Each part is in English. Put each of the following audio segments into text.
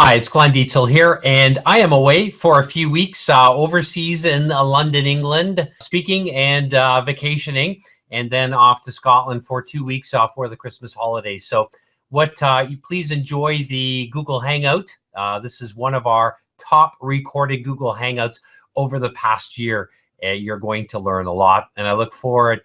Hi, it's Dietzel here, and I am away for a few weeks overseas in London, England, speaking and vacationing, and then off to Scotland for 2 weeks for the Christmas holidays. So you please enjoy the Google Hangout. This is one of our top recorded Google Hangouts over the past year. You're going to learn a lot, and I look forward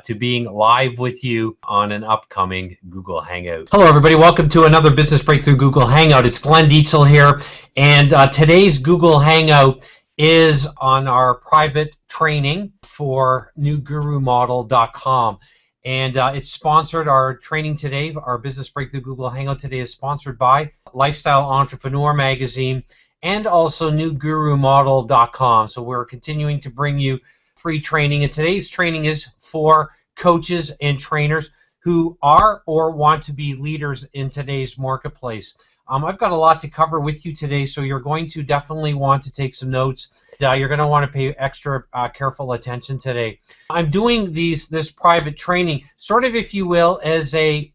to being live with you on an upcoming Google Hangout. Hello, everybody. Welcome to another Business Breakthrough Google Hangout. It's Dietzel here, and today's Google Hangout is on our private training for newgurumodel.com. And it's sponsored, our training today, our Business Breakthrough Google Hangout today is sponsored by Lifestyle Entrepreneur Magazine and also newgurumodel.com. So we're continuing to bring you free training, and today's training is for coaches and trainers who are or want to be leaders in today's marketplace. I've got a lot to cover with you today, so you're going to definitely want to take some notes. You're going to want to pay extra careful attention today. I'm doing this private training, sort of, if you will, as a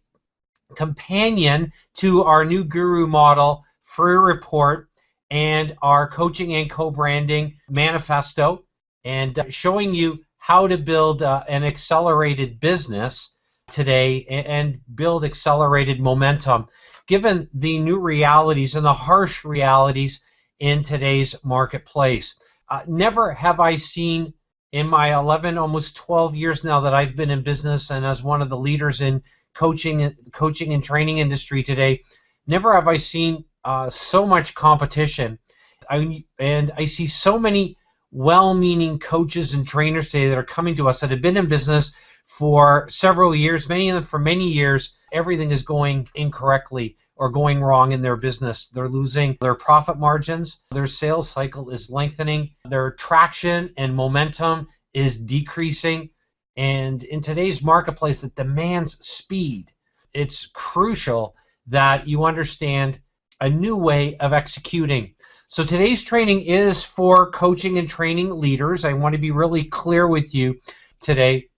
companion to our new Guru Model free report and our coaching and co-branding manifesto, and showing you how to build an accelerated business today and build accelerated momentum given the new realities and the harsh realities in today's marketplace. Never have I seen in my 11, almost 12 years now that I've been in business and as one of the leaders in coaching and training industry today, never have I seen so much competition. And I see so many well-meaning coaches and trainers today that are coming to us that have been in business for several years, many of them for many years. Everything is going incorrectly or going wrong in their business. They're losing their profit margins, their sales cycle is lengthening, their traction and momentum is decreasing, and in today's marketplace that demands speed, it's crucial that you understand a new way of executing. So today's training is for coaching and training leaders. I want to be really clear with you today,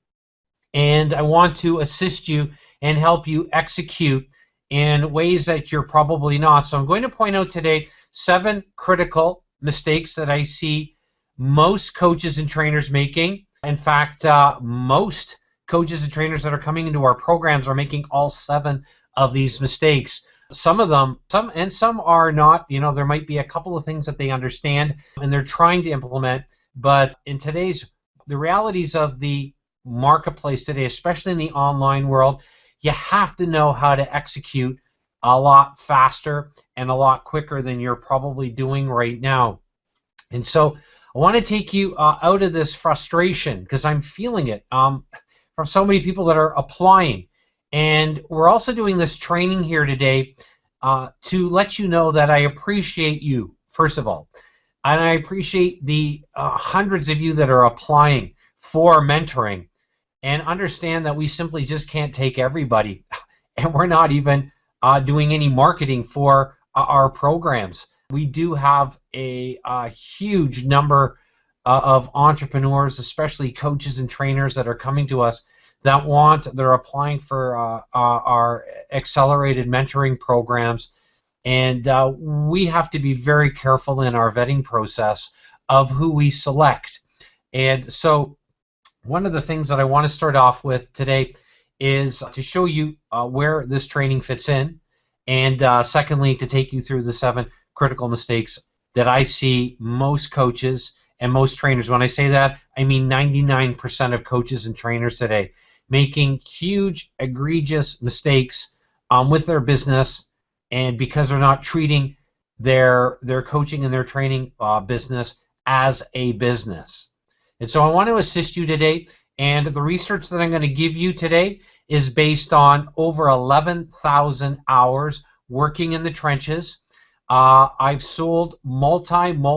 and I want to assist you and help you execute in ways that you're probably not. So I'm going to point out today 7 critical mistakes that I see most coaches and trainers making. In fact, most coaches and trainers that are coming into our programs are making all 7 of these mistakes. Some of them, some are not. There might be a couple of things that they understand and they're trying to implement, but in the realities of the marketplace today, especially in the online world, you have to know how to execute a lot faster and a lot quicker than you're probably doing right now. And so I want to take you out of this frustration, because I'm feeling it from so many people that are applying. And we're also doing this training here today to let you know that I appreciate you, first of all. And I appreciate the hundreds of you that are applying for mentoring, and understand that we simply just can't take everybody. And we're not even doing any marketing for our programs. We do have a huge number of entrepreneurs, especially coaches and trainers, that are coming to us they're applying for our accelerated mentoring programs, and we have to be very careful in our vetting process of who we select. And so one of the things that I want to start off with today is to show you where this training fits in, and secondly, to take you through the 7 critical mistakes that I see most coaches and most trainers. When I say that, I mean 99% of coaches and trainers today making huge, egregious mistakes with their business, and because they're not treating their coaching and their training business as a business. And so I want to assist you today, and the research that I'm going to give you today is based on over 11,000 hours working in the trenches. I've sold multi-millions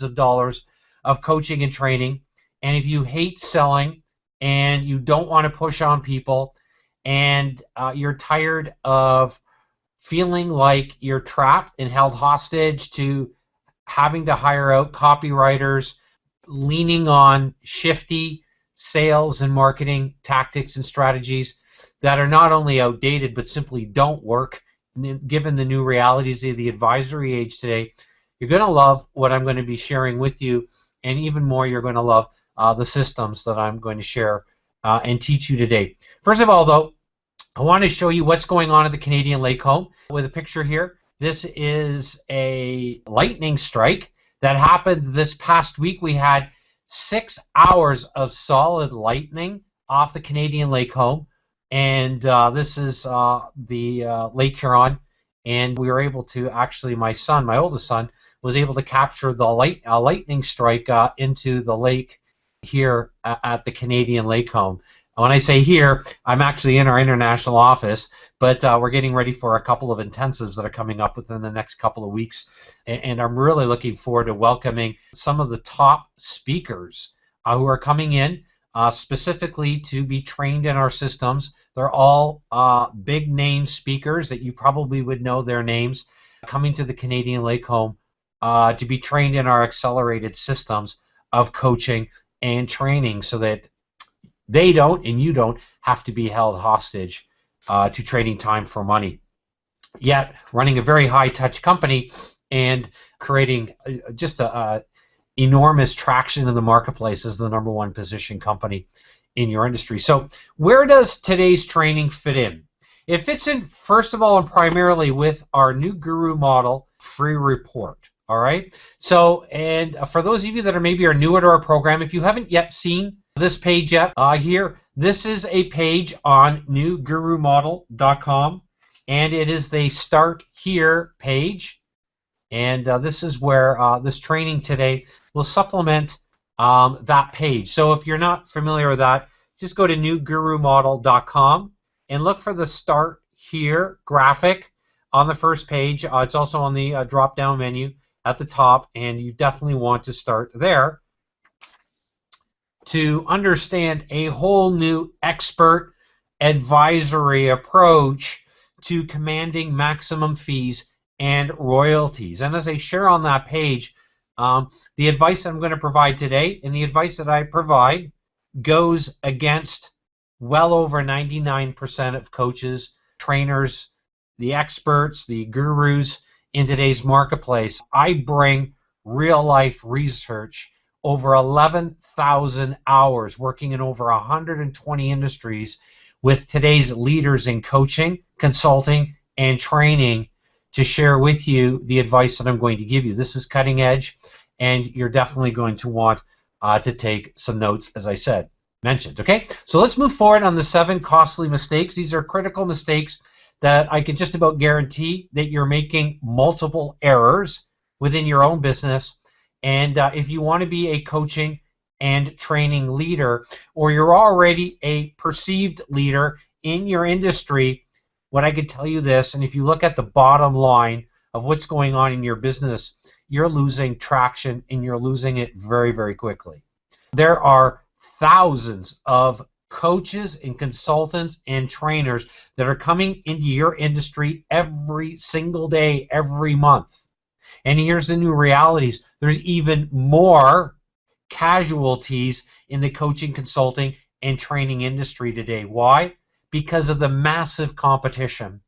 of dollars of coaching and training, and if you hate selling and you don't want to push on people, and you're tired of feeling like you're trapped and held hostage to having to hire out copywriters, leaning on shifty sales and marketing tactics and strategies that are not only outdated but simply don't work given the new realities of the advisory age today, you're going to love what I'm going to be sharing with you, and even more, you're going to love the systems that I'm going to share and teach you today. First of all, though, I want to show you what's going on at the Canadian Lake Home with a picture here. This is a lightning strike that happened this past week. We had 6 hours of solid lightning off the Canadian Lake Home, and this is the Lake Huron, and we were able to actually, my oldest son, was able to capture the lightning strike into the lake here at the Canadian Lake Home. When I say here, I'm actually in our international office, but we're getting ready for a couple of intensives that are coming up within the next couple of weeks, and I'm really looking forward to welcoming some of the top speakers who are coming in specifically to be trained in our systems. They're all big name speakers that you probably would know their names, coming to the Canadian Lake Home to be trained in our accelerated systems of coaching and training, so that they don't and you don't have to be held hostage to trading time for money. Yet running a very high touch company and creating just a enormous traction in the marketplace as the #1 position company in your industry. So where does today's training fit in? It fits in, first of all and primarily, with our new Guru Model free report. All right. So, and for those of you that are maybe newer to our program, if you haven't yet seen this page yet, here, this is a page on newgurumodel.com, and it is the Start Here page. And this is where this training today will supplement that page. So if you're not familiar with that, just go to newgurumodel.com and look for the Start Here graphic on the first page. It's also on the drop-down menu at the top, and you definitely want to start there to understand a whole new expert advisory approach to commanding maximum fees and royalties. And as I share on that page, the advice that I'm going to provide today and the advice that I provide goes against well over 99% of coaches, trainers, the experts, the gurus in today's marketplace. I bring real life research, over 11,000 hours working in over 120 industries with today's leaders in coaching, consulting, and training to share with you the advice that I'm going to give you. This is cutting edge, and you're definitely going to want to take some notes, as I mentioned. Okay, so let's move forward on the 7 costly mistakes. These are critical mistakes that I can just about guarantee that you're making multiple errors within your own business. And if you want to be a coaching and training leader, or you're already a perceived leader in your industry, what I could tell you this, and if you look at the bottom line of what's going on in your business, you're losing traction, and you're losing it very, very quickly. There are thousands of coaches and consultants and trainers that are coming into your industry every single day, every month. And here's the new realities. There's even more casualties in the coaching, consulting, and training industry today. Why? Because of the massive competition.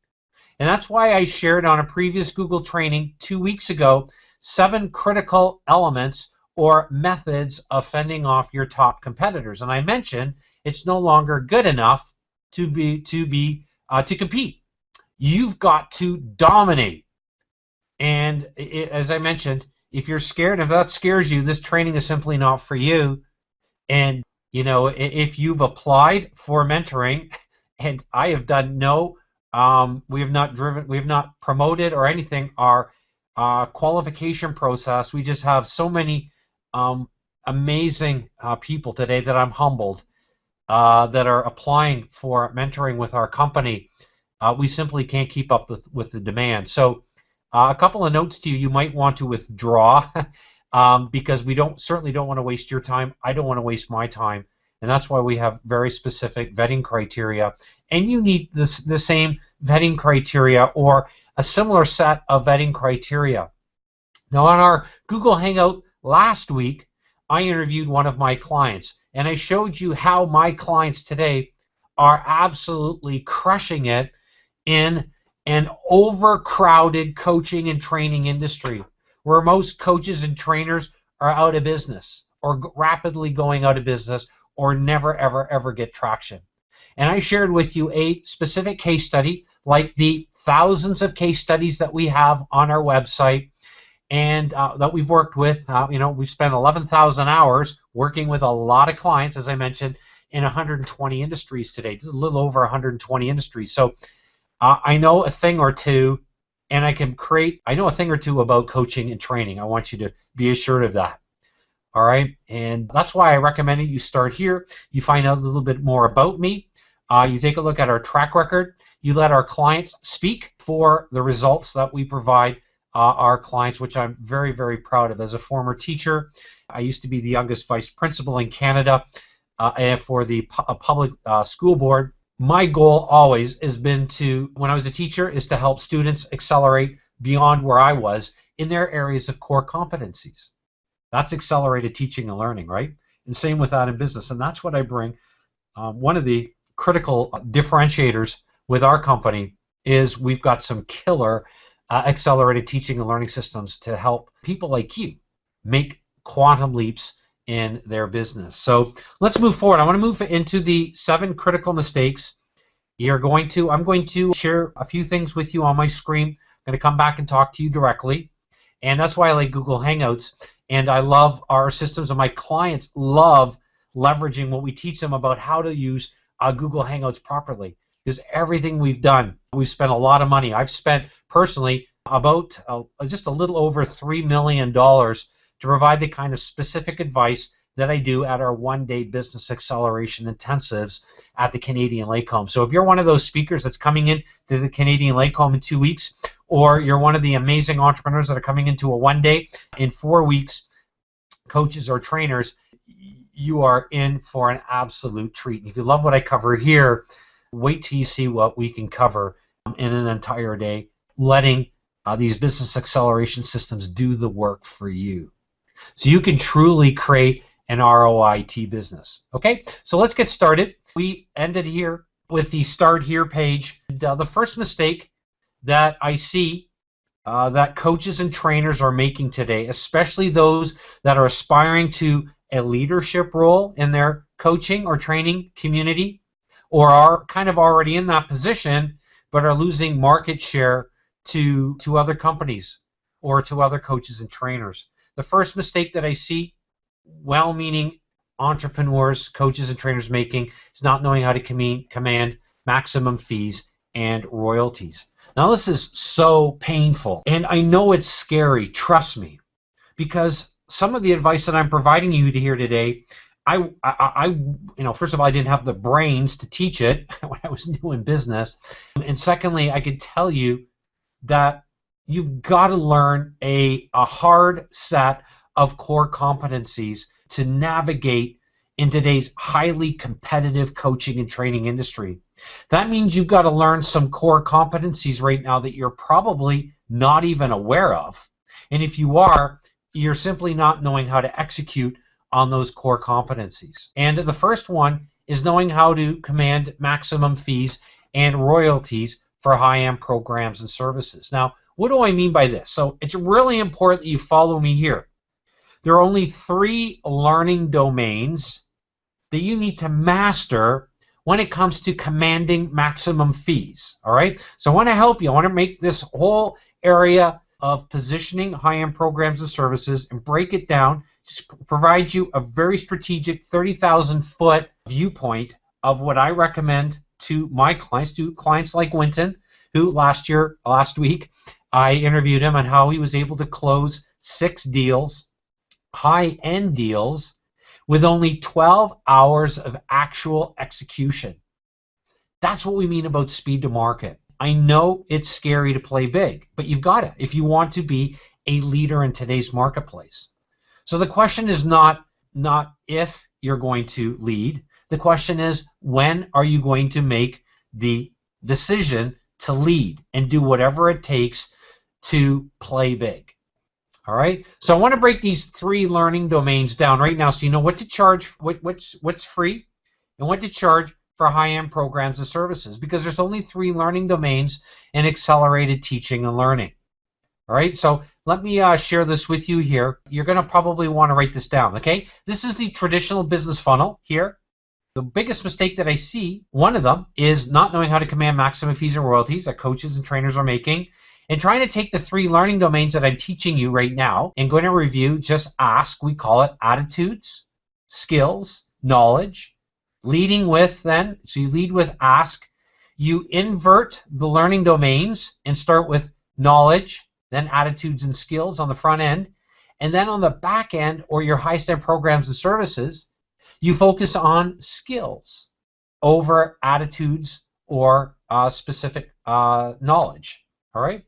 And that's why I shared on a previous Google training 2 weeks ago 7 critical elements or methods of fending off your top competitors. And I mentioned it's no longer good enough to compete. You've got to dominate. And as I mentioned, if you're scared, if that scares you, this training is simply not for you. And you know, if you've applied for mentoring, and I have done we have not promoted or anything our qualification process. We just have so many amazing people today that I'm humbled that are applying for mentoring with our company. We simply can't keep up with the demand. So a couple of notes to you: you might want to withdraw because we certainly don't want to waste your time. I don't want to waste my time, and that's why we have very specific vetting criteria. And you need the same vetting criteria or a similar set of vetting criteria. Now, on our Google Hangout last week, I interviewed one of my clients, and I showed you how my clients today are absolutely crushing it in an overcrowded coaching and training industry where most coaches and trainers are out of business or rapidly going out of business or never, ever, ever get traction. And I shared with you a specific case study, like the thousands of case studies that we have on our website and that we've worked with. We spent 11,000 hours working with a lot of clients, as I mentioned, in 120 industries today, just a little over 120 industries. So I know a thing or two, and I know a thing or two about coaching and training. I want you to be assured of that. All right, and that's why I recommend it. You start here, you find out a little bit more about me, you take a look at our track record, you let our clients speak for the results that we provide our clients, which I'm very, very proud of. As a former teacher, I used to be the youngest vice principal in Canada and for the public school board. My goal always has been to, when I was a teacher, is to help students accelerate beyond where I was in their areas of core competencies. That's accelerated teaching and learning, right? And same with that in business. And that's what I bring. One of the critical differentiators with our company is we've got some killer accelerated teaching and learning systems to help people like you make quantum leaps in their business. So let's move forward. I want to move into the 7 critical mistakes. I'm going to share a few things with you on my screen. I'm going to come back and talk to you directly. And that's why I like Google Hangouts. And I love our systems, and my clients love leveraging what we teach them about how to use Google Hangouts properly. Because everything we've done, we've spent a lot of money. I've spent personally about just a little over $3 million to provide the kind of specific advice that I do at our one-day business acceleration intensives at the Canadian Lake Home. So if you're one of those speakers that's coming in to the Canadian Lake Home in 2 weeks, or you're one of the amazing entrepreneurs that are coming into a one-day in 4 weeks, coaches or trainers, you are in for an absolute treat. And if you love what I cover here, wait till you see what we can cover in an entire day, letting these business acceleration systems do the work for you. So you can truly create an ROIT business. Okay, so let's get started. We ended here with the Start Here page. The first mistake that I see that coaches and trainers are making today, especially those that are aspiring to a leadership role in their coaching or training community, or are kind of already in that position but are losing market share to other companies or to other coaches and trainers. The first mistake that I see well-meaning entrepreneurs, coaches, and trainers making is not knowing how to command maximum fees and royalties. Now, this is so painful, and I know it's scary, trust me, because some of the advice that I'm providing you here today, first of all, I didn't have the brains to teach it when I was new in business, and secondly, I could tell you that you've got to learn a hard set of core competencies to navigate in today's highly competitive coaching and training industry. That means you've got to learn some core competencies right now that you're probably not even aware of. And if you are, you're simply not knowing how to execute on those core competencies. And the first one is knowing how to command maximum fees and royalties for high-end programs and services. Now, what do I mean by this? So it's really important that you follow me here. There are only 3 learning domains that you need to master when it comes to commanding maximum fees. All right? So I want to help you. I want to make this whole area of positioning high-end programs and services and break it down, just provide you a very strategic 30,000-foot viewpoint of what I recommend to my clients, to clients like Winton, who last week, I interviewed him on how he was able to close 6 deals, high-end deals, with only 12 hours of actual execution. That's what we mean about speed to market. I know it's scary to play big, but you've got it if you want to be a leader in today's marketplace. So the question is not if you're going to lead. The question is, when are you going to make the decision to lead and do whatever it takes to play big? All right. So I want to break these 3 learning domains down right now, so you know what to charge, what's free, and what to charge for high-end programs and services, because there's only 3 learning domains in accelerated teaching and learning. All right, so let me share this with you here. You're going to probably want to write this down, okay? This is the traditional business funnel here. The biggest mistake that I see, one of them, is not knowing how to command maximum fees and royalties that coaches and trainers are making, and trying to take the 3 learning domains that I'm teaching you right now and going to review, just ask, we call it attitudes, skills, knowledge, leading with then, so you lead with ask, you invert the learning domains and start with knowledge, then attitudes and skills on the front end, and then on the back end, or your highest end programs and services, you focus on skills over attitudes or specific knowledge. All right.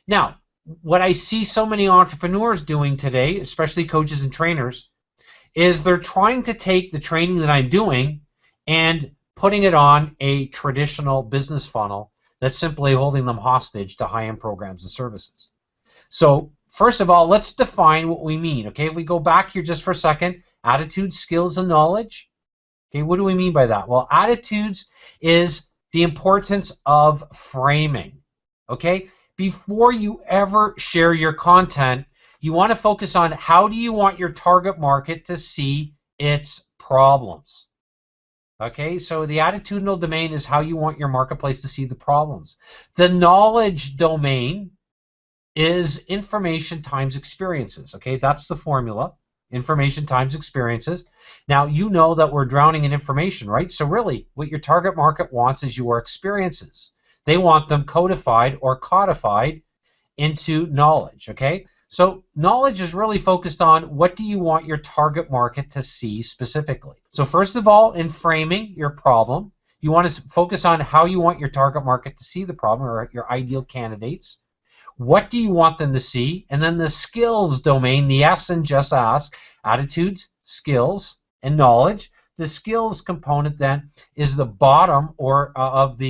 Now, what I see so many entrepreneurs doing today, especially coaches and trainers, is they're trying to take the training that I'm doing and putting it on a traditional business funnel that's simply holding them hostage to high-end programs and services. So first of all, let's define what we mean. Okay, if we go back here just for a second, attitudes, skills, and knowledge. Okay, what do we mean by that? Well, attitudes is the importance of framing. Okay, before you ever share your content, you want to focus on how do you want your target market to see its problems. Okay, so the attitudinal domain is how you want your marketplace to see the problems. The knowledge domain is information times experiences. Okay, that's the formula. Information times experiences. Now, you know that we're drowning in information, right? So really, what your target market wants is your experiences. They want them codified or codified into knowledge, okay? So knowledge is really focused on what do you want your target market to see specifically. So first of all, in framing your problem, you want to focus on how you want your target market to see the problem, or your ideal candidates. What do you want them to see? And then the skills domain, the S in just ask, attitudes, skills, and knowledge. The skills component then is the bottom or of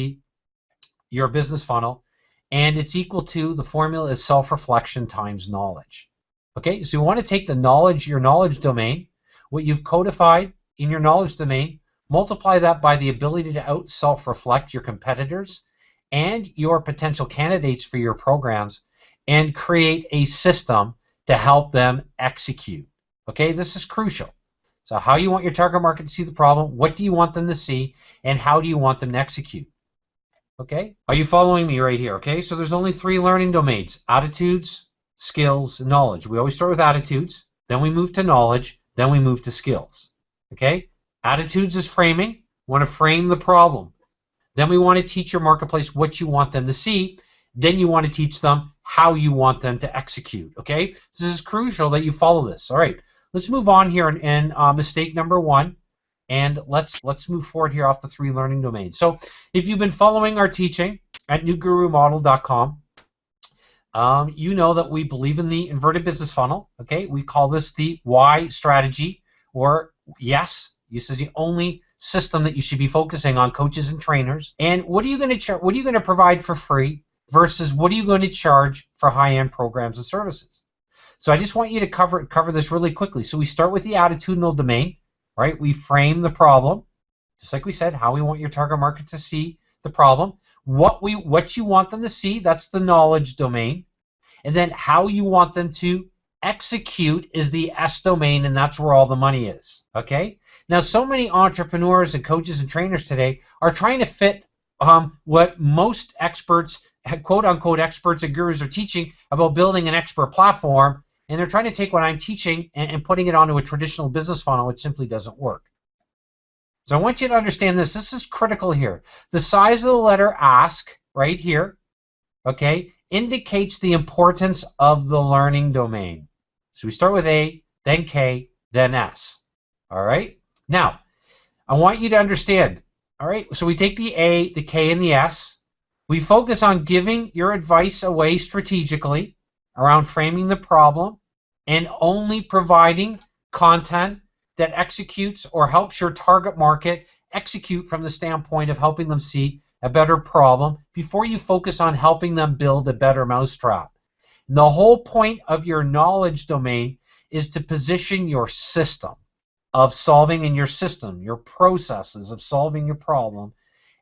your business funnel, and it's equal to, the formula is self-reflection times knowledge. Okay, so you want to take the knowledge, your knowledge domain, what you've codified in your knowledge domain, multiply that by the ability to out self-reflect your competitors and your potential candidates for your programs, and create a system to help them execute. Okay, this is crucial. So how you want your target market to see the problem, what do you want them to see, and how do you want them to execute? Okay, are you following me right here? Okay, so there's only 3 learning domains: attitudes, skills, and knowledge. We always start with attitudes, then we move to knowledge, then we move to skills. Okay, attitudes is framing. We want to frame the problem. Then we want to teach your marketplace what you want them to see. Then you want to teach them how you want them to execute. Okay, this is crucial that you follow this. All right, let's move on here and mistake number 1. And let's move forward here off the 3 learning domains. So if you've been following our teaching at newgurumodel.com, you know that we believe in the inverted business funnel. Okay, we call this the Y strategy, or yes, this is the only system that you should be focusing on, coaches and trainers. And what are you going to provide for free versus what are you going to charge for high-end programs and services? So I just want you to cover this really quickly. So we start with the attitudinal domain. Right, we frame the problem, just like we said, how we want your target market to see the problem. What you want them to see, that's the knowledge domain. And then how you want them to execute is the S domain, and that's where all the money is. Okay? Now, so many entrepreneurs and coaches and trainers today are trying to fit what most experts, quote-unquote experts and gurus, are teaching about building an expert platform. And they're trying to take what I'm teaching and putting it onto a traditional business funnel, which simply doesn't work. So I want you to understand this. This is critical here. The size of the letter ask right here, okay, indicates the importance of the learning domain. So we start with A, then K, then S. All right? Now, I want you to understand. All right? So we take the A, the K, and the S. We focus on giving your advice away strategically around framing the problem, and only providing content that executes or helps your target market execute from the standpoint of helping them see a better problem before you focus on helping them build a better mousetrap. And the whole point of your knowledge domain is to position your system, of solving in your system, your processes of solving your problem,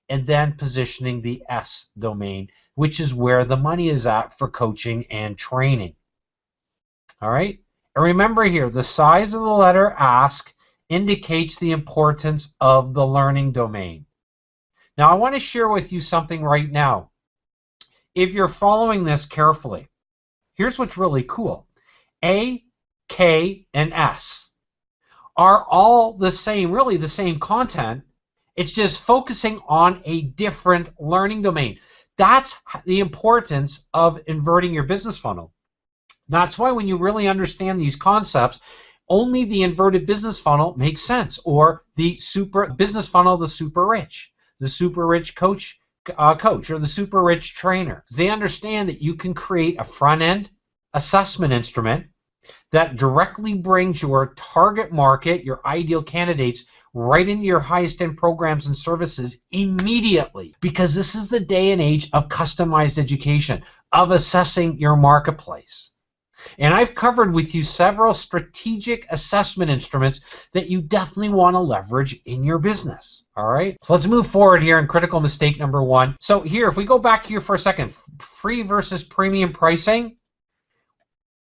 and then positioning the S domain, which is where the money is at for coaching and training. All right? And remember here, the size of the letter ask indicates the importance of the learning domain. Now, I want to share with you something right now. If you're following this carefully, here's what's really cool. A, K, and S are all the same, really the same content. It's just focusing on a different learning domain. That's the importance of inverting your business funnel. That's why when you really understand these concepts, only the inverted business funnel makes sense, or the super business funnel, the super rich coach, or the super rich trainer. They understand that you can create a front-end assessment instrument that directly brings your target market, your ideal candidates, right into your highest end programs and services immediately, because this is the day and age of customized education, of assessing your marketplace. And I've covered with you several strategic assessment instruments that you definitely want to leverage in your business. All right, so let's move forward here in critical mistake number 1. So here, if we go back here for a second, free versus premium pricing,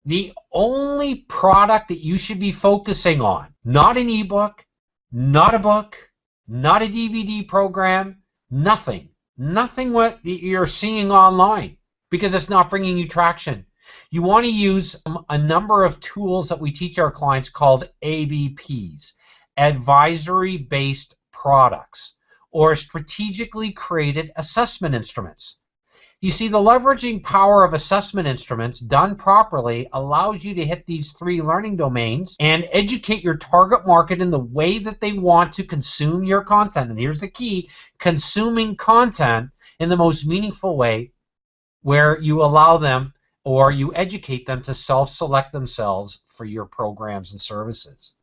the only product that you should be focusing on, not an ebook, not a book, not a DVD program, nothing what you're seeing online, because it's not bringing you traction. You want to use a number of tools that we teach our clients called ABPs, advisory-based products, or strategically created assessment instruments. You see, the leveraging power of assessment instruments done properly allows you to hit these 3 learning domains and educate your target market in the way that they want to consume your content. And here's the key: consuming content in the most meaningful way, where you allow them or you educate them to self-select themselves for your programs and services.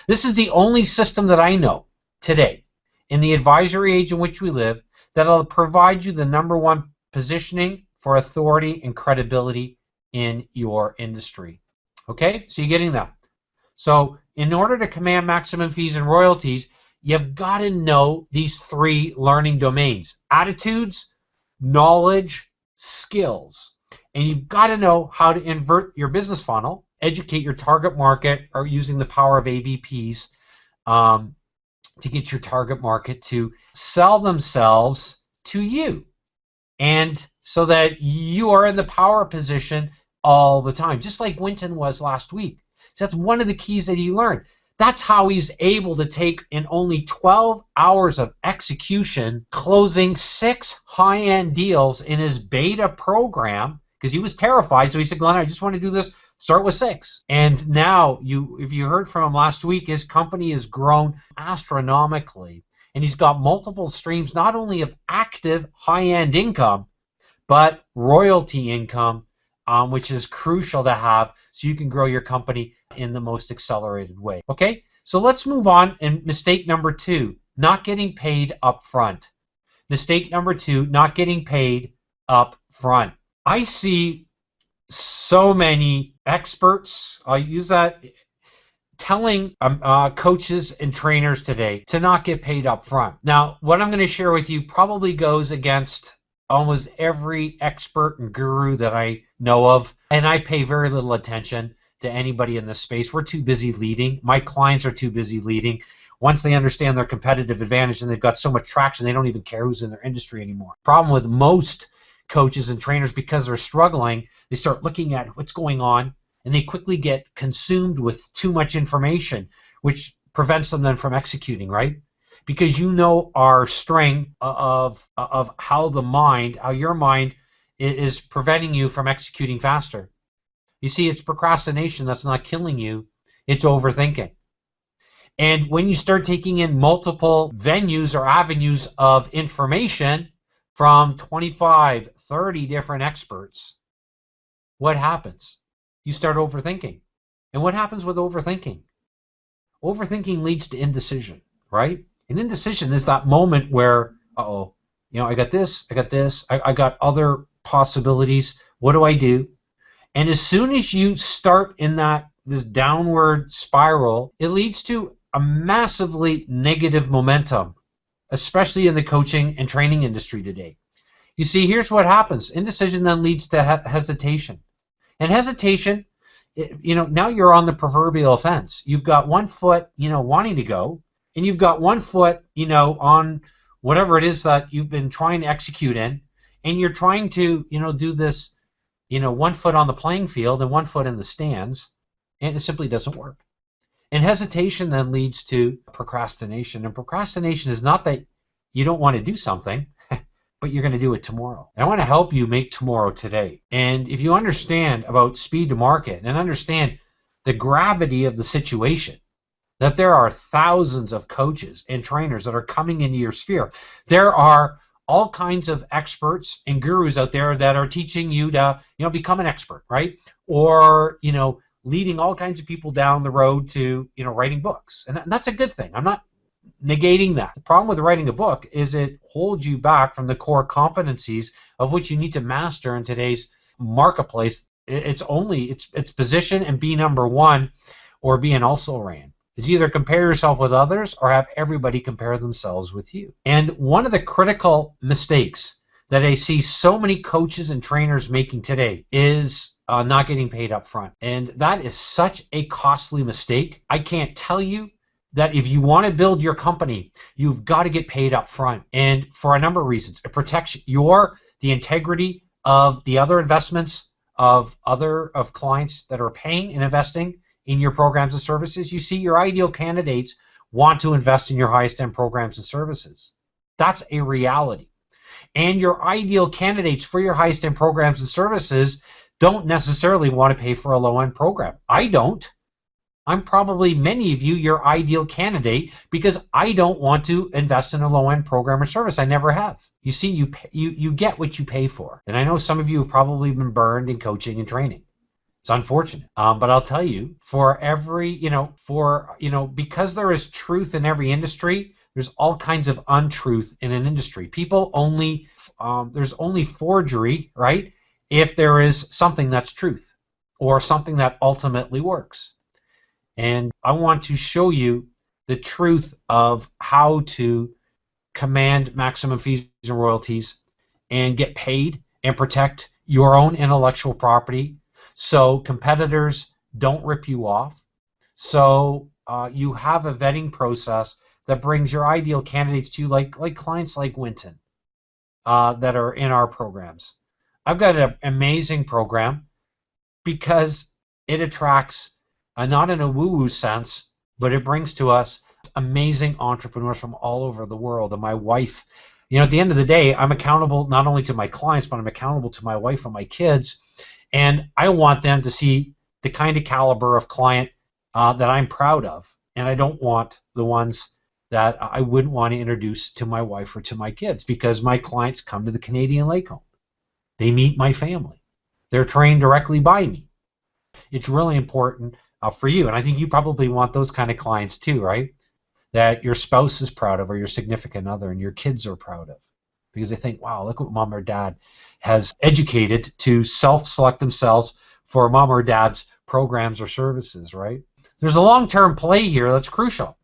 This is the only system that I know today in the advisory age in which we live that will provide you the number 1 positioning for authority and credibility in your industry. Okay, so you're getting that. So in order to command maximum fees and royalties, you've got to know these 3 learning domains: attitudes, knowledge, skills. And you've got to know how to invert your business funnel, educate your target market, or using the power of ABPs to get your target market to sell themselves to you. And so that you are in the power position all the time, just like Winton was last week. So that's one of the keys that he learned. That's how he's able to take in only 12 hours of execution, closing 6 high-end deals in his beta program, because he was terrified. So he said, Glenn, I just want to do this. Start with 6. And now, if you heard from him last week, his company has grown astronomically. And he's got multiple streams, not only of active high-end income, but royalty income, which is crucial to have so you can grow your company in the most accelerated way. Okay, so let's move on. And mistake number 2, not getting paid up front. Mistake number 2, not getting paid up front. I see so many experts, I'll use that, telling coaches and trainers today to not get paid up front. Now, what I'm going to share with you probably goes against almost every expert and guru that I know of, and I pay very little attention to anybody in this space. We're too busy leading. My clients are too busy leading. Once they understand their competitive advantage and they've got so much traction, they don't even care who's in their industry anymore. Problem with most coaches and trainers, because they're struggling, they start looking at what's going on, and they quickly get consumed with too much information, which prevents them then from executing, right? Because you know our string of how your mind is preventing you from executing faster. You see, it's procrastination that's not killing you, it's overthinking. And when you start taking in multiple venues or avenues of information from 25, 30 different experts, what happens? You start overthinking. And what happens with overthinking? Overthinking leads to indecision, right? And indecision is that moment where, I got this, I got other possibilities. What do I do? And as soon as you start in this downward spiral, it leads to a massively negative momentum, especially in the coaching and training industry today. You see, here's what happens. Indecision then leads to hesitation. And hesitation, now you're on the proverbial fence. You've got one foot, wanting to go, and you've got one foot, on whatever it is that you've been trying to execute in, and you're trying to, do this, one foot on the playing field and one foot in the stands, and it simply doesn't work. And hesitation then leads to procrastination. And procrastination is not that you don't want to do something, but you're going to do it tomorrow. And I want to help you make tomorrow today. And if you understand about speed to market and understand the gravity of the situation, that there are thousands of coaches and trainers that are coming into your sphere. There are all kinds of experts and gurus out there that are teaching you to, become an expert, right? Or, leading all kinds of people down the road to, writing books. And that's a good thing. I'm not negating that. The problem with writing a book is it holds you back from the core competencies of which you need to master in today's marketplace. It's position and be number one, or be an also-ran. It's either compare yourself with others or have everybody compare themselves with you. And one of the critical mistakes that I see so many coaches and trainers making today is not getting paid up front. And that is such a costly mistake. I can't tell you that if you want to build your company, you've got to get paid up front. And for a number of reasons. It protects the integrity of the other investments of clients that are paying and investing in your programs and services. You see, your ideal candidates want to invest in your highest end programs and services. That's a reality. And your ideal candidates for your highest end programs and services don't necessarily want to pay for a low end program. I don't. I'm probably, many of you, your ideal candidate, because I don't want to invest in a low end program or service. I never have. You see, you get what you pay for. And I know some of you have probably been burned in coaching and training. It's unfortunate, but I'll tell you, for every, because there is truth in every industry, there's all kinds of untruth in an industry. There's only forgery, right? If there is something that's truth or something that ultimately works. And I want to show you the truth of how to command maximum fees and royalties and get paid and protect your own intellectual property, so competitors don't rip you off. So you have a vetting process that brings your ideal candidates to you, like clients like Winton that are in our programs. I've got an amazing program because it attracts, not in a woo-woo sense, but it brings to us amazing entrepreneurs from all over the world. And my wife, at the end of the day, I'm accountable not only to my clients, but I'm accountable to my wife and my kids. And I want them to see the kind of caliber of client that I'm proud of. And I don't want the ones that I wouldn't want to introduce to my wife or to my kids, because my clients come to the Canadian Lake Home. They meet my family. They're trained directly by me. It's really important for you. And I think you probably want those kind of clients too, right? That your spouse is proud of, or your significant other, and your kids are proud of. Because they think, wow, look what mom or dad has educated to self-select themselves for mom or dad's programs or services, right? There's a long-term play here that's crucial.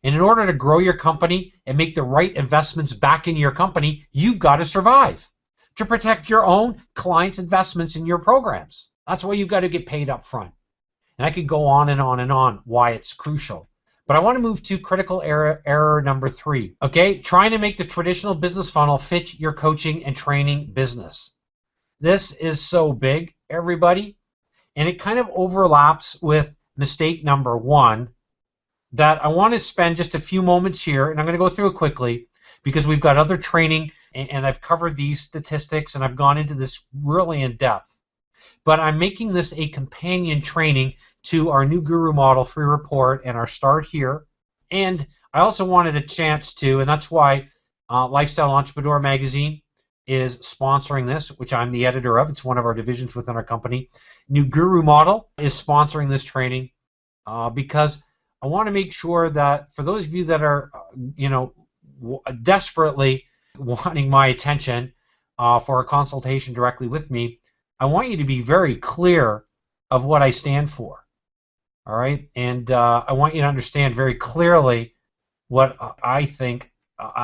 And in order to grow your company and make the right investments back into your company, you've got to survive to protect your own clients' investments in your programs. That's why you've got to get paid up front. And I could go on and on and on why it's crucial. But I want to move to critical error number 3. Okay, trying to make the traditional business funnel fit your coaching and training business. This is so big, everybody, and it kind of overlaps with mistake number 1 that I want to spend just a few moments here, and I'm going to go through it quickly because we've got other training, and I've covered these statistics, and I've gone into this really in depth. But I'm making this a companion training to our new Guru Model free report and our Start Here. And I also wanted a chance to, and that's why Lifestyle Entrepreneur Magazine is sponsoring this, which I'm the editor of. It's one of our divisions within our company. New Guru Model is sponsoring this training because I want to make sure that for those of you that are, desperately wanting my attention for a consultation directly with me, I want you to be very clear of what I stand for. All right, and I want you to understand very clearly what I think,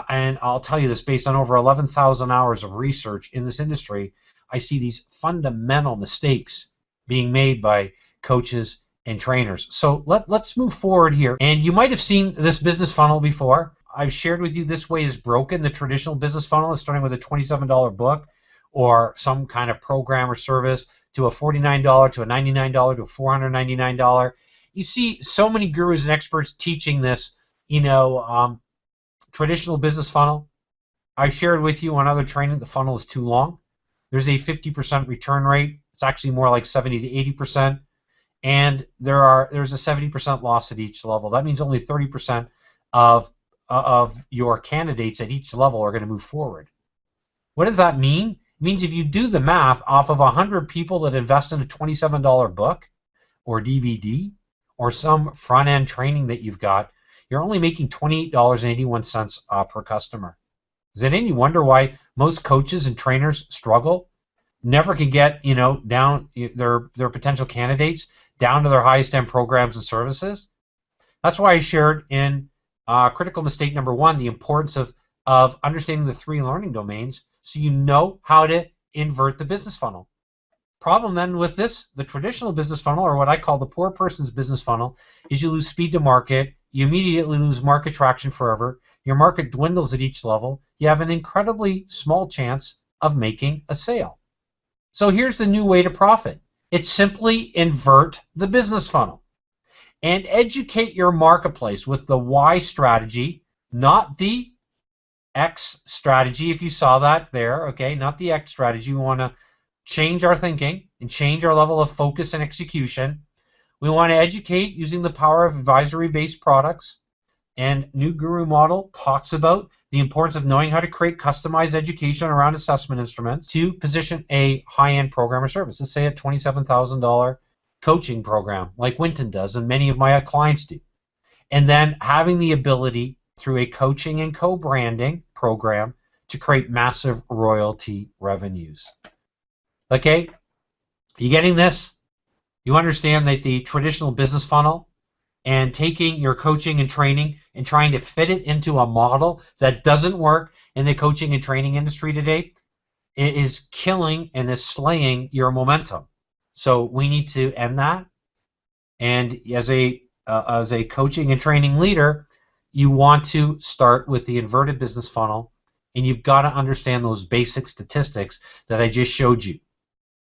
and I'll tell you this based on over 11,000 hours of research in this industry. I see these fundamental mistakes being made by coaches and trainers. So let's move forward here. And you might have seen this business funnel before. I've shared with you this way is broken. The traditional business funnel is starting with a $27 book or some kind of program or service to a $49 to a $99 to a $499. You see so many gurus and experts teaching this, traditional business funnel. I shared with you on other training the funnel is too long. There's a 50% return rate. It's actually more like 70 to 80%. And there's a 70% loss at each level. That means only 30% of your candidates at each level are going to move forward. What does that mean? It means if you do the math off of 100 people that invest in a $27 book or DVD or some front-end training that you've got, you're only making $28.81 per customer. Is it any wonder why most coaches and trainers struggle? Never can get down their potential candidates down to their highest end programs and services. That's why I shared in critical mistake number 1 the importance of understanding the 3 learning domains so you know how to invert the business funnel. Problem then with this, the traditional business funnel, or what I call the poor person's business funnel, is you lose speed to market, you immediately lose market traction forever, your market dwindles at each level, you have an incredibly small chance of making a sale. So here's the new way to profit. It's simply invert the business funnel and educate your marketplace with the Y strategy, not the X strategy, if you saw that there, okay, not the X strategy. We want to change our thinking and change our level of focus and execution. We want to educate using the power of advisory-based products. And New Guru Model talks about the importance of knowing how to create customized education around assessment instruments to position a high-end program or service. Let's say a $27,000 coaching program like Winton does and many of my clients do. And then having the ability through a coaching and co-branding program to create massive royalty revenues. Okay, you getting this? You understand that the traditional business funnel and taking your coaching and training and trying to fit it into a model that doesn't work in the coaching and training industry today, it is killing and is slaying your momentum. So we need to end that. And as a coaching and training leader, you want to start with the inverted business funnel, and you've got to understand those basic statistics that I just showed you.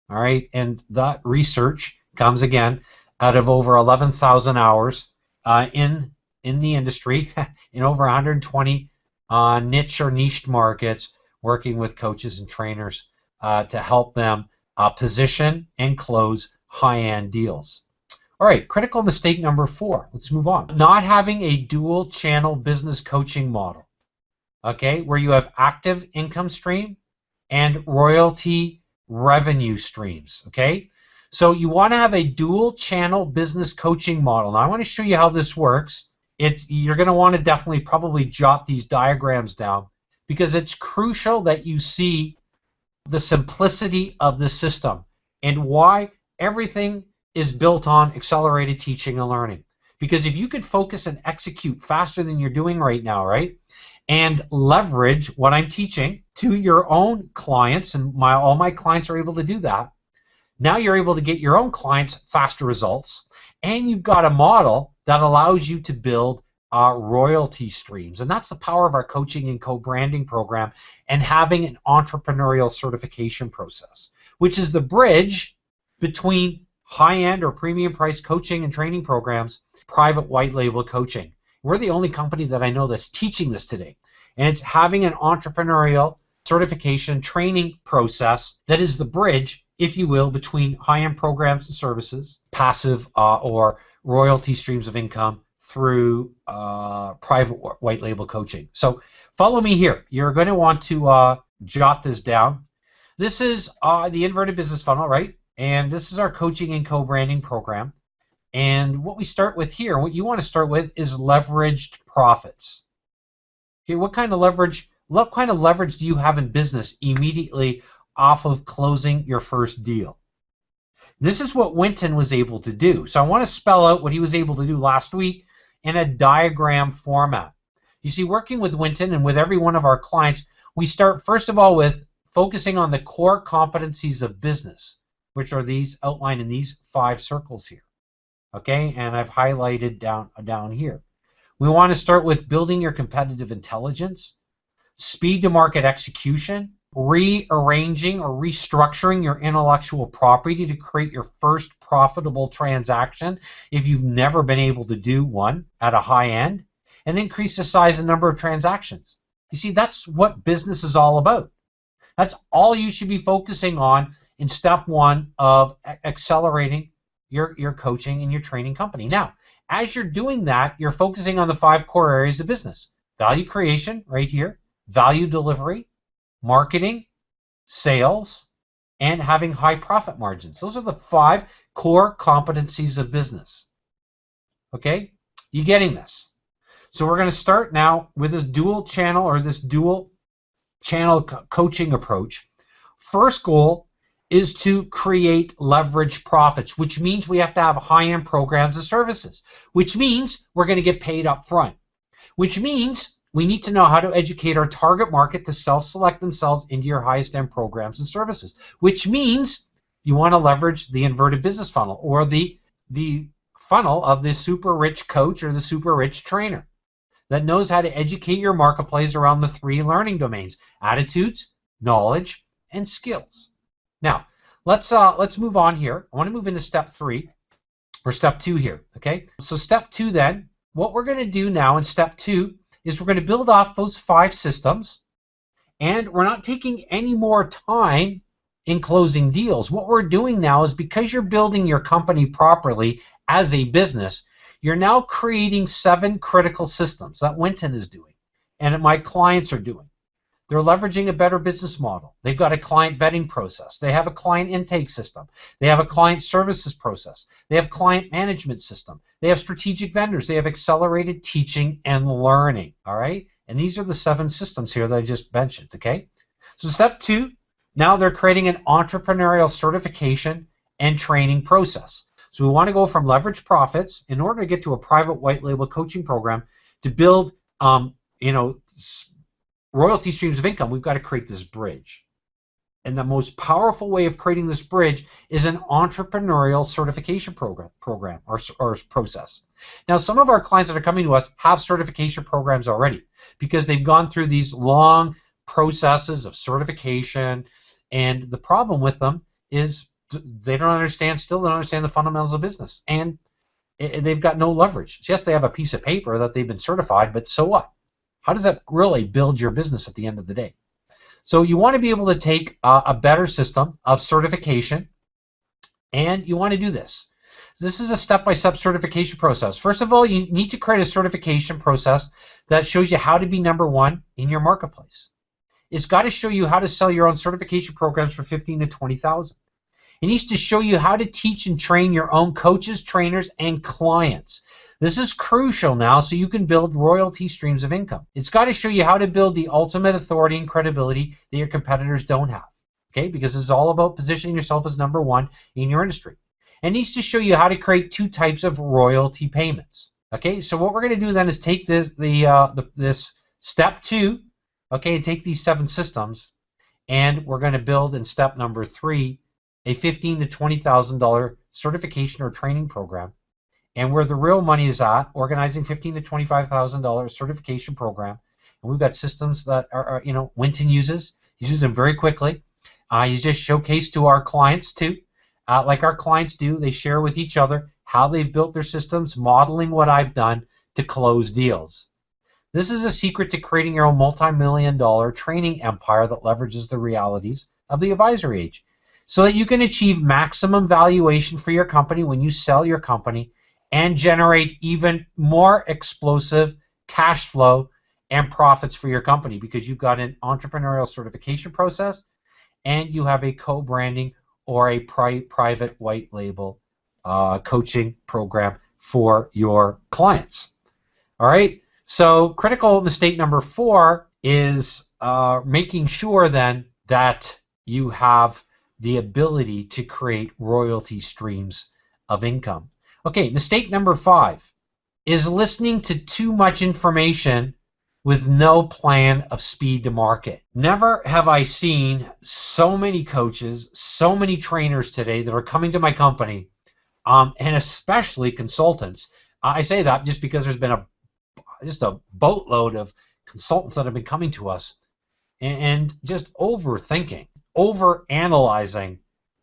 All right, and that research comes again out of over 11,000 hours in the industry in over 120 niche or niched markets, working with coaches and trainers to help them position and close high-end deals. All right, critical mistake number 4. Let's move on. Not having a dual channel business coaching model, okay, where you have active income stream and royalty revenue streams, okay? So you want to have a dual channel business coaching model. Now I want to show you how this works. You're going to want to definitely probably jot these diagrams down because it's crucial that you see the simplicity of the system and why everything is built on accelerated teaching and learning. Because if you could focus and execute faster than you're doing right now, right, and leverage what I'm teaching to your own clients, and all my clients are able to do that, now you're able to get your own clients faster results, and you've got a model that allows you to build royalty streams. And that's the power of our coaching and co-branding program and having an entrepreneurial certification process, which is the bridge between high-end or premium price coaching and training programs, private white label coaching. We're the only company that I know that's teaching this today. And it's having an entrepreneurial certification training process that is the bridge, if you will, between high-end programs and services, passive or royalty streams of income through private white label coaching. So follow me here. You're going to want to jot this down. This is the inverted business funnel, right? And this is our coaching and co-branding program. And what we start with here, what you want to start with is leveraged profits. Okay, what kind of leverage do you have in business immediately off of closing your first deal? This is what Winton was able to do. So I want to spell out what he was able to do last week in a diagram format. You see, working with Winton and with every one of our clients, we start first of all with focusing on the core competencies of business, which are these outlined in these 5 circles here. Okay, and I've highlighted down here. We want to start with building your competitive intelligence, speed to market execution, rearranging or restructuring your intellectual property to create your first profitable transaction if you've never been able to do one at a high end, and increase the size and number of transactions. You see, that's what business is all about. That's all you should be focusing on in step 1 of accelerating your coaching and your training company. Now, as you're doing that, you're focusing on the 5 core areas of business: value creation, right here, value delivery, marketing, sales, and having high profit margins. Those are the 5 core competencies of business. Okay, you getting this? So we're going to start now with this dual channel coaching approach. First goal is to create leverage profits, which means we have to have high-end programs and services, which means we're going to get paid up front, which means we need to know how to educate our target market to self-select themselves into your highest-end programs and services, which means you want to leverage the inverted business funnel, or the funnel of the super rich coach or the super rich trainer that knows how to educate your marketplace around the 3 learning domains: attitudes, knowledge, and skills. Now, let's move on here. I want to move into step 3 or step 2 here. Okay, so step 2 then, what we're going to do now in step 2 is we're going to build off those 5 systems, and we're not taking any more time in closing deals. What we're doing now is, because you're building your company properly as a business, you're now creating 7 critical systems that Winton is doing and that my clients are doing. They're leveraging a better business model. They've got a client vetting process. They have a client intake system. They have a client services process. They have client management system. They have strategic vendors. They have accelerated teaching and learning. All right? And these are the 7 systems here that I just mentioned. Okay? So step 2, now they're creating an entrepreneurial certification and training process. So we want to go from leverage profits in order to get to a private white label coaching program to build, royalty streams of income. We've got to create this bridge. And the most powerful way of creating this bridge is an entrepreneurial certification program or process. Now, some of our clients that are coming to us have certification programs already because they've gone through these long processes of certification, and the problem with them is they don't understand the fundamentals of business, and they've got no leverage. Yes, they have a piece of paper that they've been certified, but so what? How does that really build your business at the end of the day? So you want to be able to take a better system of certification, and you want to do this. This is a step-by-step certification process. First of all, you need to create a certification process that shows you how to be number 1 in your marketplace. It's got to show you how to sell your own certification programs for $15,000 to $20,000. It needs to show you how to teach and train your own coaches, trainers, and clients. This is crucial now so you can build royalty streams of income. It's got to show you how to build the ultimate authority and credibility that your competitors don't have. Okay, because it's all about positioning yourself as number 1 in your industry. It needs to show you how to create 2 types of royalty payments. Okay, so what we're going to do then is take this step 2, okay, and take these 7 systems, and we're going to build in step number 3 a $15,000 to $20,000 certification or training program. And where the real money is at, organizing $15,000 to $25,000 certification program. And we've got systems that are Winton uses. He uses them very quickly. He's just showcased to our clients too. Like our clients do, they share with each other how they've built their systems, modeling what I've done to close deals. This is a secret to creating your own multi-million-dollar training empire that leverages the realities of the advisory age, so that you can achieve maximum valuation for your company when you sell your company and generate even more explosive cash flow and profits for your company, because you've got an entrepreneurial certification process and you have a co-branding or a private white label coaching program for your clients. All right, so critical mistake number 4 is making sure then that you have the ability to create royalty streams of income. Okay, mistake number 5 is listening to too much information with no plan of speed to market. Never have I seen so many coaches, so many trainers today that are coming to my company, and especially consultants. I say that just because there's been just a boatload of consultants that have been coming to us and just overthinking, overanalyzing,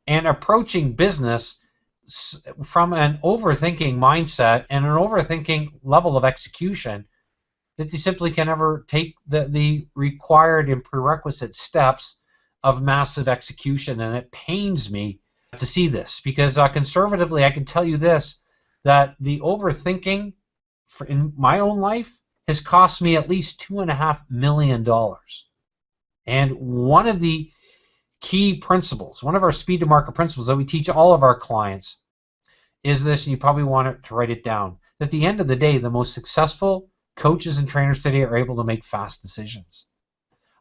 and approaching business from an overthinking mindset and an overthinking level of execution that they simply can never take the required and prerequisite steps of massive execution. And it pains me to see this, because conservatively I can tell you this, that the overthinking in my own life has cost me at least $2.5 million. And one of the key principles, one of our speed to market principles that we teach all of our clients is this, and you probably want to write it down, that at the end of the day, the most successful coaches and trainers today are able to make fast decisions.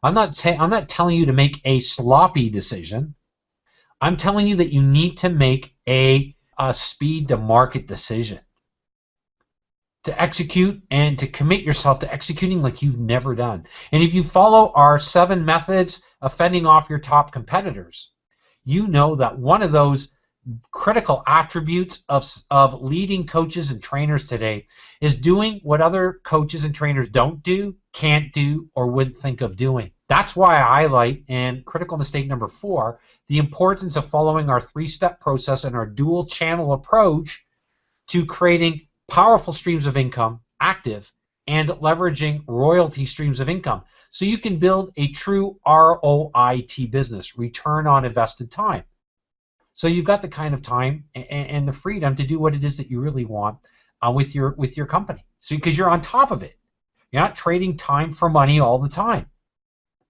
I'm not telling you to make a sloppy decision. I'm telling you that you need to make a speed to market decision, to execute and to commit yourself to executing like you've never done. And if you follow our 7 methods of fending off your top competitors, you know that one of those critical attributes of leading coaches and trainers today is doing what other coaches and trainers don't do, can't do, or wouldn't think of doing. That's why I highlight in critical mistake number 4 the importance of following our 3-step process and our dual channel approach to creating powerful streams of income, active, and leveraging royalty streams of income, so you can build a true ROIT business, return on invested time. So you've got the kind of time and the freedom to do what it is that you really want with your company. So because you're on top of it, you're not trading time for money all the time,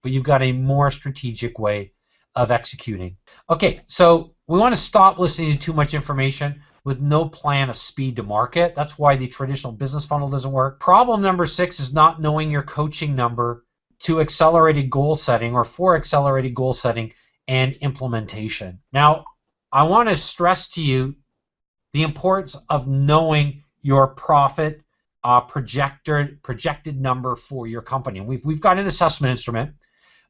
but you've got a more strategic way of executing. Okay, so we want to stop listening to too much information with no plan of speed to market. That's why the traditional business funnel doesn't work. Problem number 6 is not knowing your coaching number to accelerated goal setting or for accelerated goal setting and implementation. Now, I want to stress to you the importance of knowing your profit projected number for your company. We've got an assessment instrument,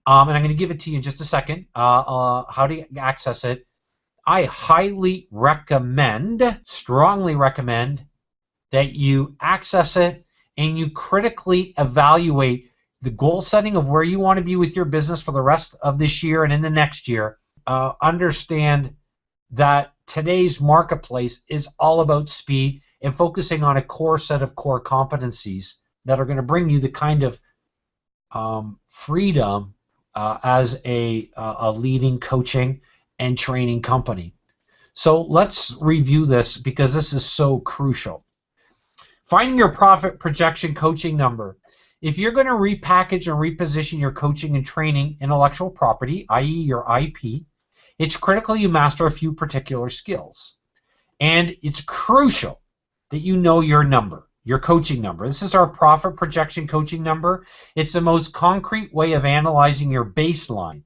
and I'm going to give it to you in just a second, how to access it. I highly recommend, strongly recommend, that you access it and you critically evaluate the goal setting of where you want to be with your business for the rest of this year and in the next year. Understand that today's marketplace is all about speed and focusing on a core set of core competencies that are going to bring you the kind of freedom as a leading coaching and training company. So let's review this because this is so crucial. Finding your profit projection coaching number. If you're going to repackage and reposition your coaching and training intellectual property, i.e. your IP, it's critical you master a few particular skills. And it's crucial that you know your number, your coaching number. This is our profit projection coaching number. It's the most concrete way of analyzing your baseline.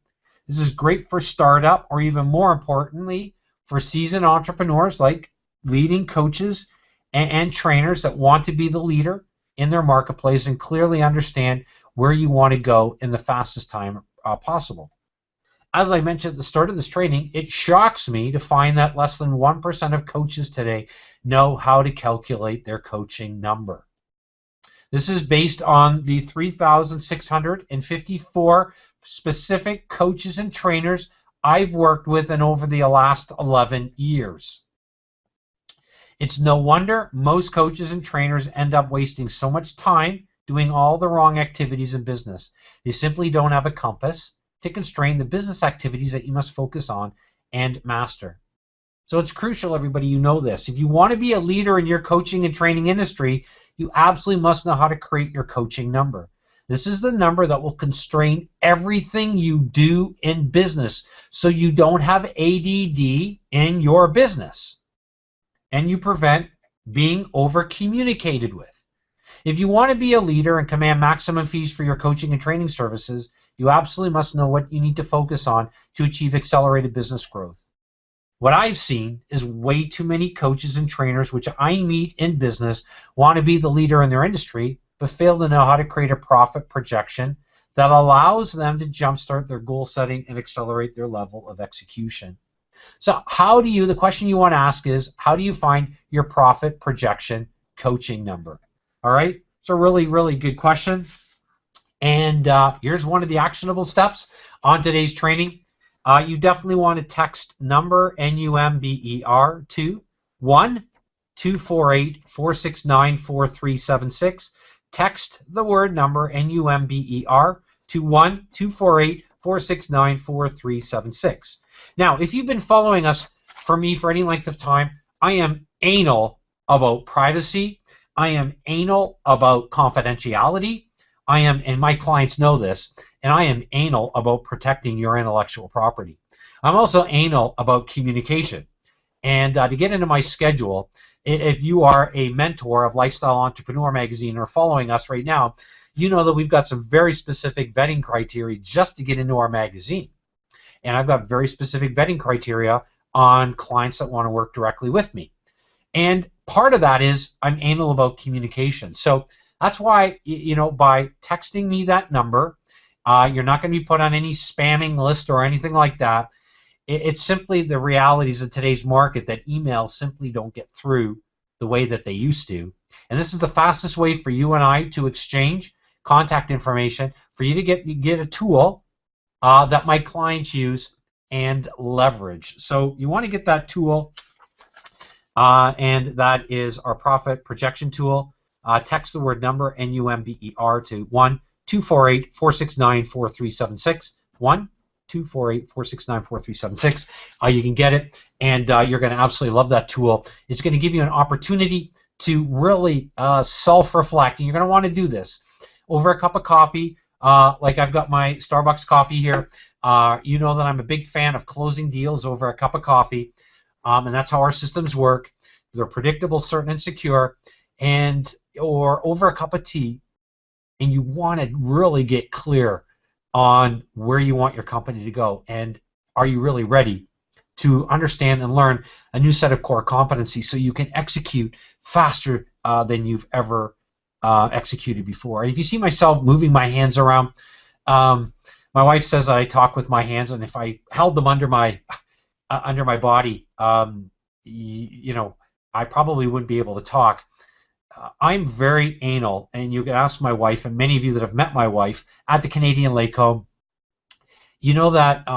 This is great for startup, or even more importantly, for seasoned entrepreneurs like leading coaches and trainers that want to be the leader in their marketplace and clearly understand where you want to go in the fastest time possible. As I mentioned at the start of this training, it shocks me to find that less than 1% of coaches today know how to calculate their coaching number. This is based on the 3,654 specific coaches and trainers I've worked with in over the last 11 years. It's no wonder most coaches and trainers end up wasting so much time doing all the wrong activities in business. They simply don't have a compass to constrain the business activities that you must focus on and master. So it's crucial, everybody, you know this. If you want to be a leader in your coaching and training industry, you absolutely must know how to create your coaching number. This is the number that will constrain everything you do in business so you don't have ADD in your business and you prevent being over-communicated with. If you want to be a leader and command maximum fees for your coaching and training services, You absolutely must know what you need to focus on to achieve accelerated business growth. What I've seen is way too many coaches and trainers, which I meet in business, want to be the leader in their industry, but fail to know how to create a profit projection that allows them to jumpstart their goal setting and accelerate their level of execution. So the question you want to ask is, how do you find your profit projection coaching number? All right, it's a really, really good question. And here's one of the actionable steps on today's training. You definitely want to text number, NUMBER, to 1-248-469-4376. Text the word number, NUMBER, to 1-248-469-4376. Now, if you've been following us for any length of time, I am anal about privacy. I am anal about confidentiality. And my clients know this, and I am anal about protecting your intellectual property. I'm also anal about communication. And to get into my schedule, if you are a mentor of Lifestyle Entrepreneur Magazine or following us right now, you know that we've got some very specific vetting criteria just to get into our magazine. And I've got very specific vetting criteria on clients that want to work directly with me. And part of that is I'm anal about communication. So that's why, by texting me that number, you're not going to be put on any spamming list or anything like that. It's simply the realities of today's market that emails simply don't get through the way that they used to. And this is the fastest way for you and I to exchange contact information, for you to get a tool that my clients use and leverage. So you want to get that tool, and that is our profit projection tool. Text the word number, NUMBER, to 1-248-469-4376. 1-248-469-4376. You can get it, and you're going to absolutely love that tool. It's going to give you an opportunity to really self-reflect, and you're going to want to do this over a cup of coffee. Like I've got my Starbucks coffee here. You know that I'm a big fan of closing deals over a cup of coffee, and that's how our systems work. They're predictable, certain, and secure. Or over a cup of tea, and you want to really get clear on where you want your company to go, and are you really ready to understand and learn a new set of core competencies so you can execute faster than you've ever executed before. And if you see myself moving my hands around, my wife says that I talk with my hands, and if I held them under my body, I probably wouldn't be able to talk. I'm very anal, and you can ask my wife, and many of you that have met my wife at the Canadian Lake Home, you know that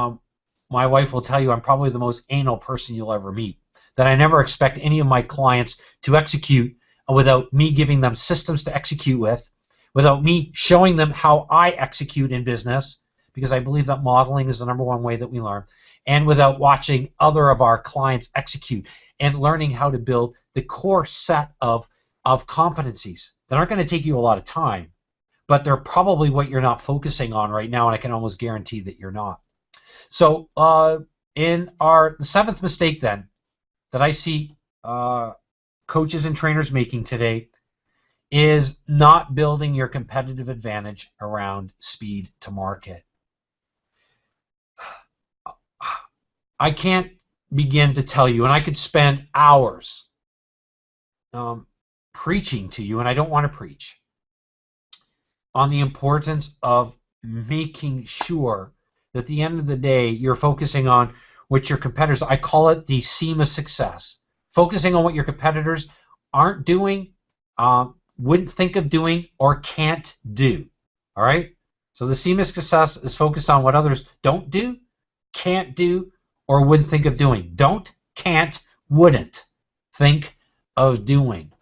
my wife will tell you I'm probably the most anal person you'll ever meet, that I never expect any of my clients to execute without me giving them systems to execute with, without me showing them how I execute in business, because I believe that modeling is the #1 way that we learn, and without watching other of our clients execute and learning how to build the core set of competencies that aren't going to take you a lot of time, but they're probably what you're not focusing on right now, and I can almost guarantee that you're not. So in the 7th mistake then that I see coaches and trainers making today is not building your competitive advantage around speed to market. I can't begin to tell you, and I could spend hours preaching to you, and I don't want to preach, on the importance of making sure that at the end of the day you're focusing on what your competitors, I call it the seam of success, focusing on what your competitors aren't doing, wouldn't think of doing, or can't do. All right? So the seam of success is focused on what others don't do, can't do, or wouldn't think of doing. Don't, can't, wouldn't think of doing.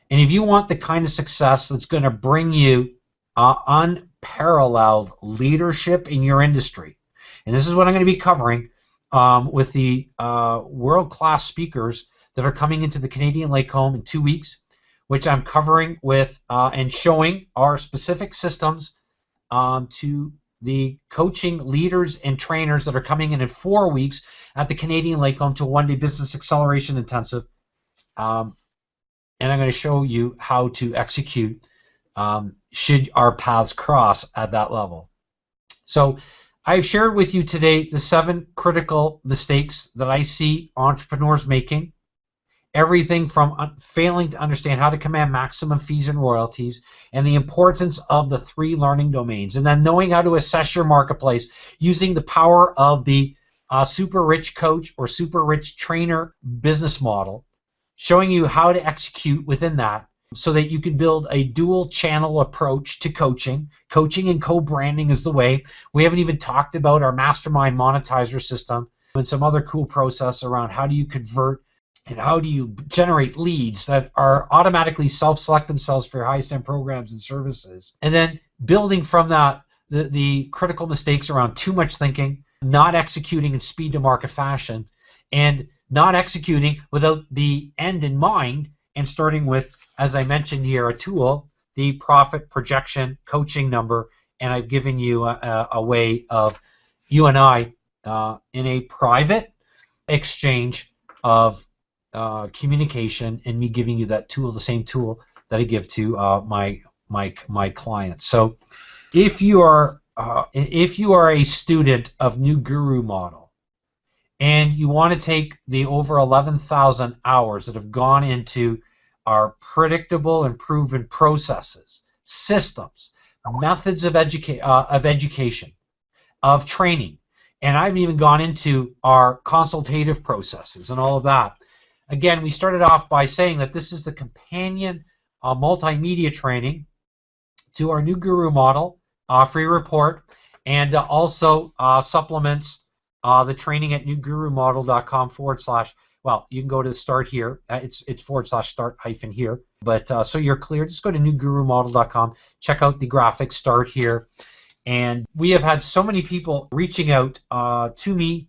And if you want the kind of success that's going to bring you unparalleled leadership in your industry, and this is what I'm going to be covering with the world-class speakers that are coming into the Canadian Lake Home in 2 weeks, which I'm covering with and showing our specific systems to the coaching leaders and trainers that are coming in 4 weeks at the Canadian Lake Home to a one-day business acceleration intensive. And I'm going to show you how to execute should our paths cross at that level. So I've shared with you today the 7 critical mistakes that I see entrepreneurs making. Everything from failing to understand how to command maximum fees and royalties, and the importance of the 3 learning domains, and then knowing how to assess your marketplace using the power of the super rich coach or super rich trainer business model, showing you how to execute within that so that you can build a dual channel approach to coaching. Coaching and co-branding is the way. We haven't even talked about our mastermind monetizer system and some other cool process around how do you convert and how do you generate leads that are automatically self-select themselves for your highest end programs and services. And then building from that the critical mistakes around too much thinking, not executing in speed to market fashion, and not executing without the end in mind, and starting with, as I mentioned here, a tool, the profit projection coaching number. And I've given you a way of you and I in a private exchange of communication, and me giving you that tool, the same tool that I give to my clients. So if you are a student of New Guru Model, and you want to take the over 11,000 hours that have gone into our predictable and proven processes, systems, methods of education, of training, and I've even gone into our consultative processes and all of that. Again, we started off by saying that this is the companion multimedia training to our New Guru Model free report, and also supplements the training at newgurumodel.com / well, you can go to start here. It's / start hyphen here. But so you're clear, just go to newgurumodel.com, check out the graphics, start here. And we have had so many people reaching out to me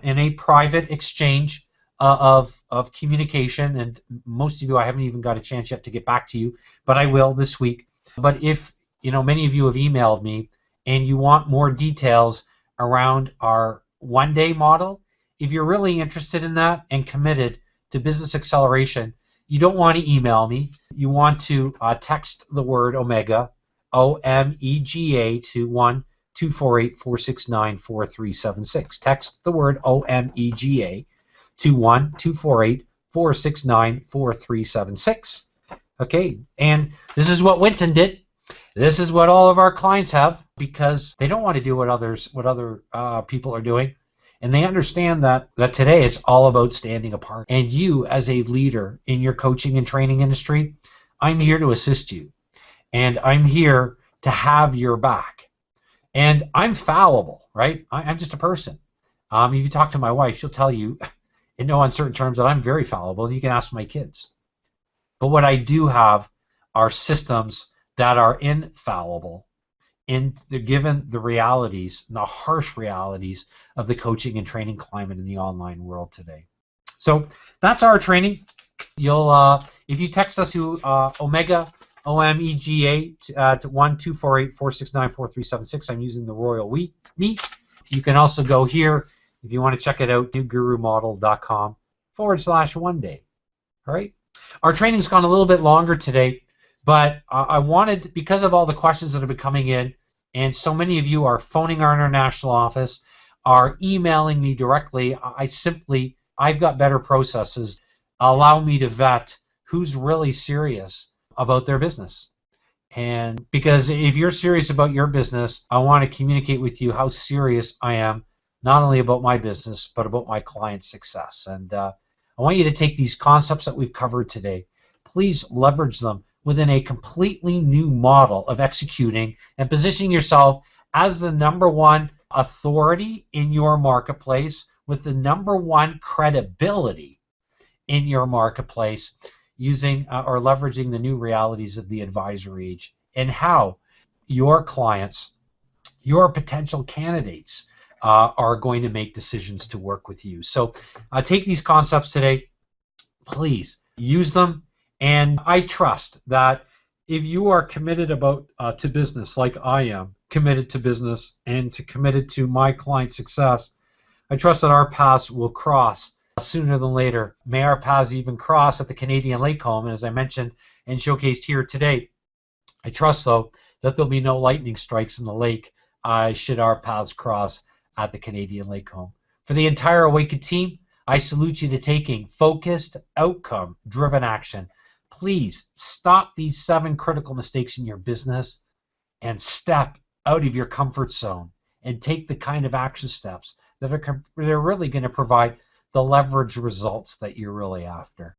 in a private exchange of communication, and most of you I haven't even got a chance yet to get back to you, but I will this week. But if many of you have emailed me and you want more details around our one-day model, if you're really interested in that and committed to business acceleration, you don't want to email me. You want to text the word Omega, OMEGA, to 1-248-469-4376. Text the word OMEGA to 1-248-469-4376. Okay, and this is what Winton did. This is what all of our clients have, because they don't want to do what other people are doing, and they understand that today it's all about standing apart. And you, as a leader in your coaching and training industry, I'm here to assist you, and I'm here to have your back. And I'm fallible, right? I'm just a person. If you talk to my wife, she'll tell you in no uncertain terms that I'm very fallible, and you can ask my kids. But what I do have are systems that are infallible, given the realities, the harsh realities of the coaching and training climate in the online world today. So that's our training. You'll, if you text us to Omega, OMEGA, to 1-248-469-4376, I'm using the Royal Me. You can also go here if you want to check it out, newgurumodel.com / one day. All right. Our training's gone a little bit longer today, but I wanted, because of all the questions that have been coming in, and so many of you are phoning our international office, are emailing me directly, I've got better processes. Allow me to vet who's really serious about their business. And because if you're serious about your business, I want to communicate with you how serious I am, not only about my business, but about my client's success. And I want you to take these concepts that we've covered today, please leverage them within a completely new model of executing and positioning yourself as the #1 authority in your marketplace with the #1 credibility in your marketplace, using or leveraging the new realities of the advisory age, and how your clients, your potential candidates, are going to make decisions to work with you. So take these concepts today, please use them, and I trust that if you are committed to business like I am committed to business and committed to my client success, I trust that our paths will cross sooner than later. May our paths even cross at the Canadian Lake home, and as I mentioned and showcased here today, I trust, though, that there'll be no lightning strikes in the lake should our paths cross at the Canadian Lake home. For the entire Awaken team, I salute you to taking focused, outcome-driven action. Please stop these 7 critical mistakes in your business and step out of your comfort zone and take the kind of action steps that are really going to provide the leverage results that you're really after.